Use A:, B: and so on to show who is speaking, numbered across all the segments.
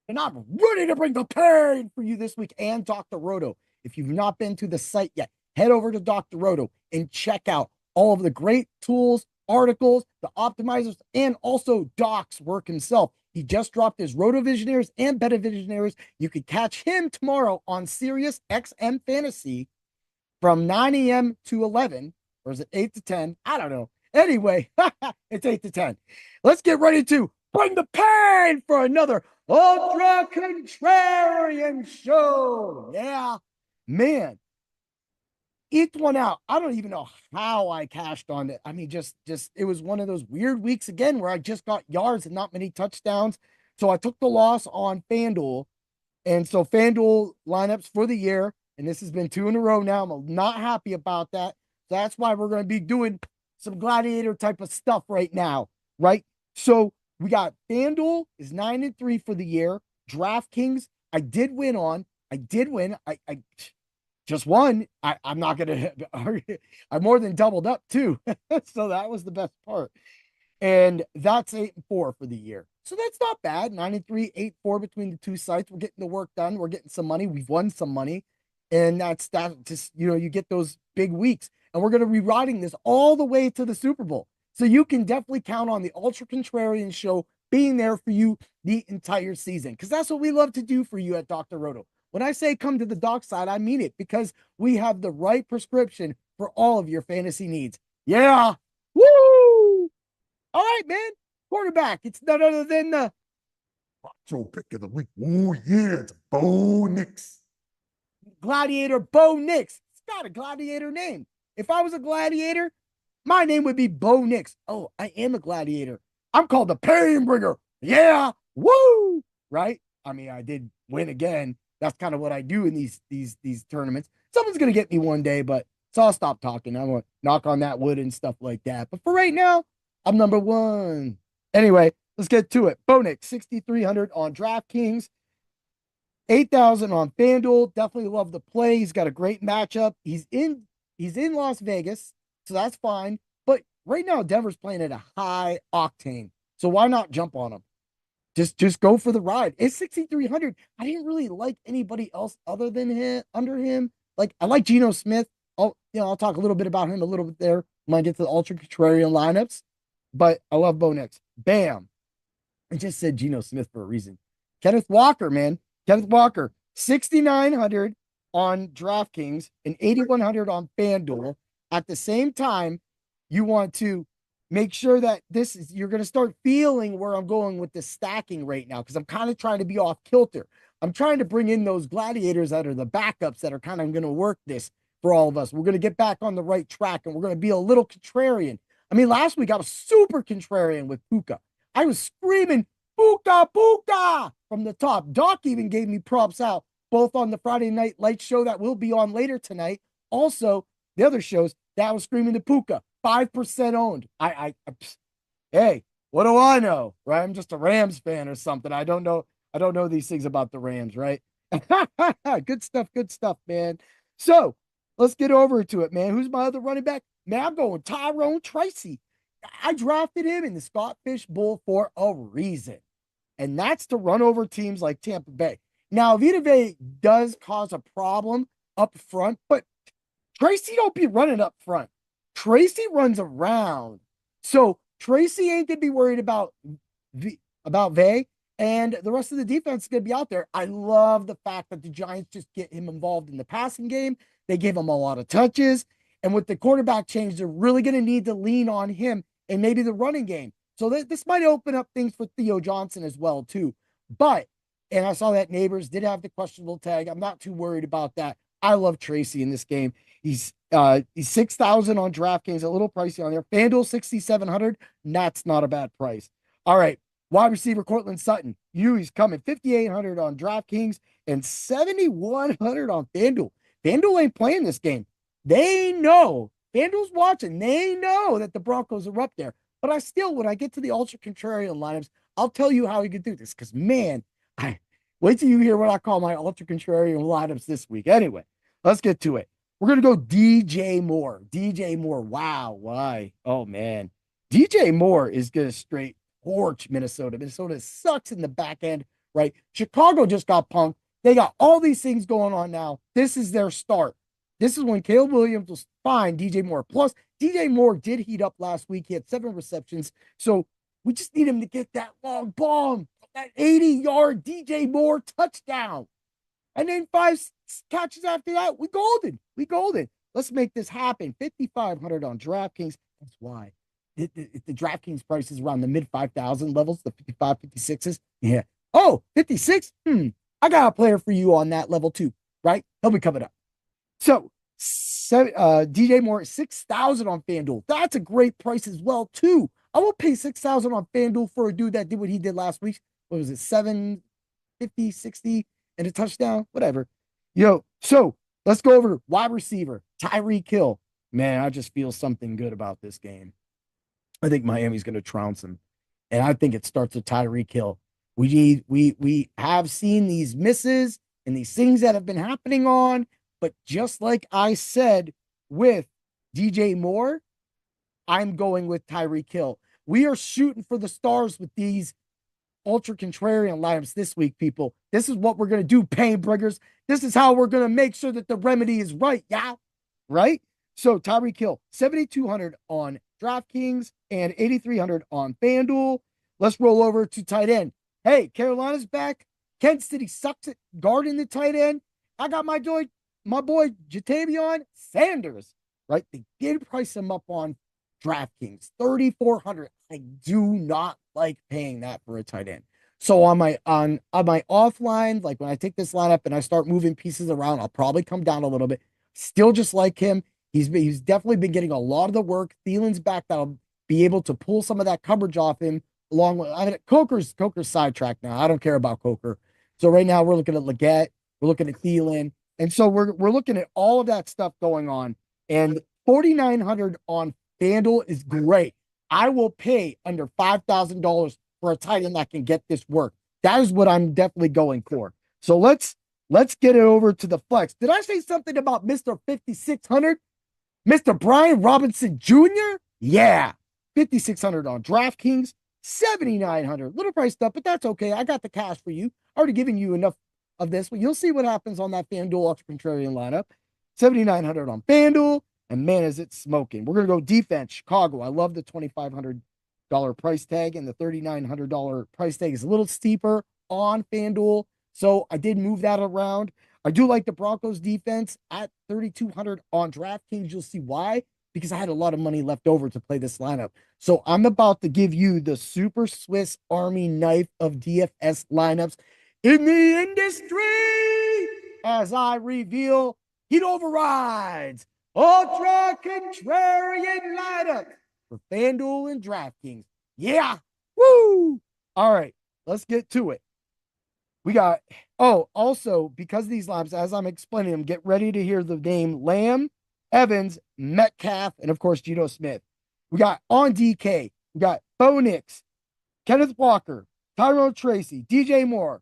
A: and I'm ready to bring the pain for you this week and Dr. Roto. If you've not been to the site yet, head over to Dr. Roto and check out all of the great tools, articles, the optimizers, and also Doc's work himself. He just dropped his Roto Visionaries and Beta Visionaries. You could catch him tomorrow on Sirius XM Fantasy from 9 a.m. to 11, or is it 8 to 10? I don't know. Anyway, it's 8 to 10. Let's get ready to bring the pain for another Ultra Contrarian show. Yeah, man, each one out. I don't even know how I cashed on it. I mean, just it was one of those weird weeks again where I just got yards and not many touchdowns. So I took the loss on Fanduel, and so Fanduel lineups for the year, and this has been 2 in a row now. I'm not happy about that. So that's why we're going to be doing some gladiator type of stuff right now, right? So we got Fanduel is 9-3 for the year. DraftKings, I did win on. I did win. I just won. I'm not going to, I more than doubled up too. So that was the best part. And that's 8-4 for the year. So that's not bad. 9-3, 8-4 between the two sites. We're getting the work done. We're getting some money. We've won some money. And that's that. Just, you get those big weeks. And we're going to be riding this all the way to the Super Bowl. So you can definitely count on the Ultra Contrarian show being there for you the entire season. Because that's what we love to do for you at Dr. Roto. When I say come to the doc side, I mean it because we have the right prescription for all of your fantasy needs. Yeah. Woo! All right, man. Quarterback. It's none other than the
B: So pick of the week. Oh, yeah, it's Bo Nix.
A: Gladiator Bo Nix. It's got a gladiator name. If I was a gladiator, my name would be Bo Nix. Oh, I am a gladiator. I'm called the Pain Bringer. Yeah. Woo! Right? I mean, I did win again. That's kind of what I do in these tournaments. Someone's gonna get me one day, but so I'll stop talking. I'm gonna knock on that wood and stuff like that. But for right now, I'm number one. Anyway, let's get to it. Bo Nix, 6,300 on DraftKings, 8,000 on FanDuel. Definitely love the play. He's got a great matchup. He's in Las Vegas, so that's fine. But right now, Denver's playing at a high octane. So why not jump on him? Just go for the ride. It's 6,300. I didn't really like anybody else other than him under him. Like I like Geno Smith. I'll talk a little bit about him a little bit there when I get to the Ultra Contrarian lineups. But I love Bo Nix. Bam. I just said Geno Smith for a reason. Kenneth Walker, man. Kenneth Walker, 6,900 on DraftKings and 8,100 on FanDuel. At the same time, you want to make sure that you're going to start feeling where I'm going with the stacking right now because I'm kind of trying to be off kilter. I'm trying to bring in those gladiators that are the backups that are kind of going to work this for all of us. We're going to get back on the right track and we're going to be a little contrarian. I mean, last week I was super contrarian with Puka. I was screaming, Puka, Puka from the top. Doc even gave me props out, both on the Friday Night Light show that will be on later tonight. Also, the other shows that I was screaming to Puka, 5% owned. Hey, what do I know? Right? I'm just a Rams fan or something. I don't know. I don't know these things about the Rams, right? Good stuff, man. So let's get over to it, man. Who's my other running back? Man, I'm going Tyrone Tracy. I drafted him in the Scott Fish Bowl for a reason, and that's to run over teams like Tampa Bay. Now, Vita Vea does cause a problem up front, but Tracy don't be running up front. Tracy runs around. So Tracy ain't gonna be worried about Vay, and the rest of the defense is gonna be out there. I love the fact that the Giants just get him involved in the passing game. They gave him a lot of touches. And with the quarterback change, they're really going to need to lean on him and maybe the running game. So this might open up things for Theo Johnson as well, too. But, and I saw that Neighbors did have the questionable tag. I'm not too worried about that. I love Tracy in this game. He's 6,000 on DraftKings, a little pricey on there. FanDuel 6,700. That's not a bad price. All right. Wide receiver Cortland Sutton. He's coming 5,800 on DraftKings and 7,100 on FanDuel. FanDuel ain't playing this game. They know. FanDuel's watching. They know that the Broncos are up there. But when I get to the Ultra Contrarian lineups, I'll tell you how you can do this. Because, man, wait till you hear what I call my Ultra Contrarian lineups this week. Anyway, let's get to it. We're going to go DJ Moore. DJ Moore. Wow. Why? Oh, man. DJ Moore is going to straight torch Minnesota. Minnesota sucks in the back end right? Chicago just got punked. They got all these things going on now. This is their start. This is when Caleb Williams was fine. DJ Moore. Plus, DJ Moore did heat up last week. He had 7 receptions. So we just need him to get that long bomb, that 80-yard DJ Moore touchdown. And then 5 catches after that. We golden. We golden. Let's make this happen. 5,500 on DraftKings. That's why. The DraftKings price is around the mid 5,000 levels, the 55, 56s. Yeah. Oh, 56? I got a player for you on that level too, right? He'll be coming up. So, DJ Moore, 6,000 on FanDuel. That's a great price as well, too. I will pay 6,000 on FanDuel for a dude that did what he did last week. What was it, 750, 60, and a touchdown? Whatever. So let's go over wide receiver, Tyreek Hill. Man, I just feel something good about this game. I think Miami's going to trounce him. And I think it starts with Tyreek Hill. We have seen these misses and these things that have been happening on, but just like I said with DJ Moore, I'm going with Tyreek Hill. We are shooting for the stars with these Ultra Contrarian Lineups this week, people. This is what we're going to do, pain bringers. This is how we're going to make sure that the remedy is right, yeah? Right? So Tyreek Hill, 7,200 on DraftKings and 8,300 on FanDuel. Let's roll over to tight end. Hey, Carolina's back. Kansas City sucks at guarding the tight end. I got my boy Jatavion Sanders, right? They did price him up on DraftKings, 3,400. I do not like paying that for a tight end. So on my offline, like when I take this lineup and I start moving pieces around, I'll probably come down a little bit. Still just like him. He's definitely been getting a lot of the work. Thielen's back. That'll be able to pull some of that coverage off him. Along with Coker's sidetracked now. I don't care about Coker. So right now we're looking at Leggett, we're looking at Thielen, and so we're looking at all of that stuff going on. And 4,900 on FanDuel is great. I will pay under $5,000 for a tight end that can get this work. That is what I'm definitely going for. So let's get it over to the flex. Did I say something about Mr. 5,600? Mr. Brian Robinson Jr.? Yeah. 5,600 on DraftKings, 7,900. Little priced up, but that's okay. I got the cash for you. Already given you enough of this, but you'll see what happens on that FanDuel Ultra Contrarian lineup. 7,900 on FanDuel, and man, is it smoking. We're going to go defense, Chicago. I love the $2,500 price tag, and the $3,900 price tag is a little steeper on FanDuel, so I did move that around. I do like the Broncos defense at 3,200 on DraftKings. You'll see why, because I had a lot of money left over to play this lineup. So I'm about to give you the Super Swiss Army knife of DFS lineups in the industry as I reveal Heat Overrides Ultra Contrarian Lineup for FanDuel and DraftKings. Yeah. Woo. All right. Let's get to it. We got, also, because of these lineups, as I'm explaining them, get ready to hear the name Lamb, Evans, Metcalf, and of course, Geno Smith. We got on DK, we got Bo Nix, Kenneth Walker, Tyrone Tracy, DJ Moore,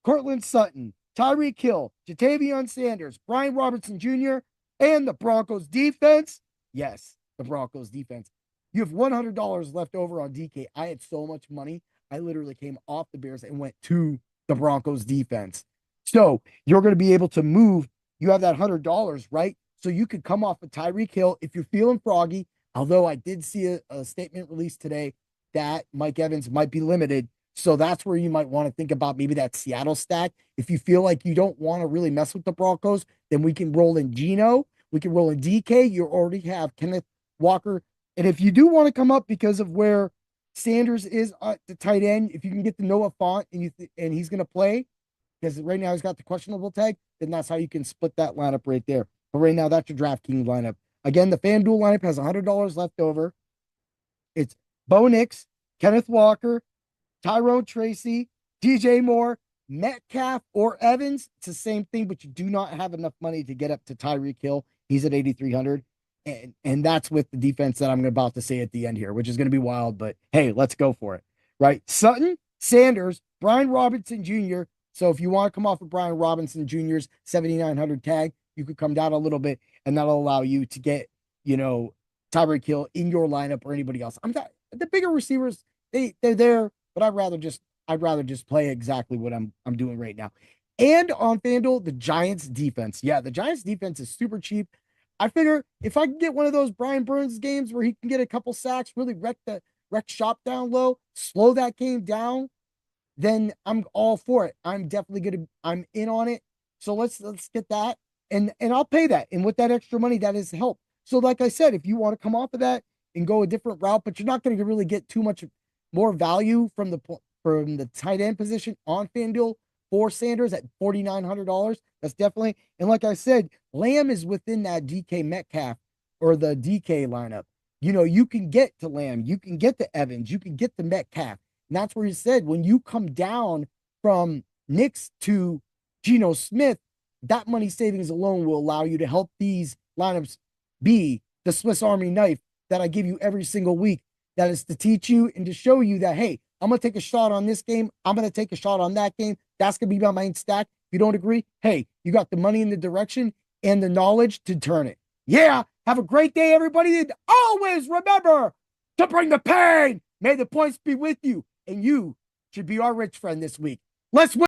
A: Cortland Sutton, Tyreek Hill, Jatavion Sanders, Brian Robertson Jr., and the Broncos defense. Yes, the Broncos defense. You have $100 left over on DK. I had so much money. I literally came off the Bears and went to the Broncos defense. So you're going to be able to move. You have that $100, right? So you could come off of Tyreek Hill if you're feeling froggy. Although I did see a statement released today that Mike Evans might be limited. So that's where you might want to think about maybe that Seattle stack. If you feel like you don't want to really mess with the Broncos, then we can roll in Geno. We can roll in DK. You already have Kenneth Walker. And if you do want to come up because of where Sanders is at the tight end, if you can get the Noah Font and he's going to play, because right now he's got the questionable tag, then that's how you can split that lineup right there. But right now, that's your DraftKings lineup. Again, the FanDuel lineup has $100 left over. It's Bo Nix, Kenneth Walker, Tyrone Tracy, DJ Moore, Metcalf, or Evans. It's the same thing, but you do not have enough money to get up to Tyreek Hill. He's at 8,300. And that's with the defense that I'm about to say at the end here, which is going to be wild, but hey, let's go for it, right? Sutton, Sanders, Brian Robinson Jr. So if you want to come off of Brian Robinson Jr.'s 7,900 tag, you could come down a little bit, and that'll allow you to get, Tyreek Hill in your lineup or anybody else. The bigger receivers, they're there, but I'd rather just I'd rather just play exactly what I'm doing right now. And on FanDuel, the Giants defense. Yeah, the Giants defense is super cheap. I figure if I can get one of those Brian Burns games where he can get a couple sacks, really wreck shop down low, slow that game down, then I'm all for it. I'm in on it. So let's get that. And I'll pay that. And with that extra money, that is help. So like I said, if you want to come off of that and go a different route, but you're not going to really get too much more value from the tight end position on FanDuel for Sanders at $4,900. That's definitely, and like I said, Lamb is within that DK Metcalf or the DK lineup. You can get to Lamb, you can get to Evans, you can get to Metcalf. And that's where he said when you come down from Knicks to Geno Smith, that money savings alone will allow you to help these lineups be the Swiss Army knife that I give you every single week. That is to teach you and to show you that, hey, I'm going to take a shot on this game. I'm going to take a shot on that game. That's going to be my main stack. If you don't agree, hey, you got the money in the direction and the knowledge to turn it. Yeah. Have a great day, everybody. And always remember to bring the pain. May the points be with you. And you should be our rich friend this week. Let's win.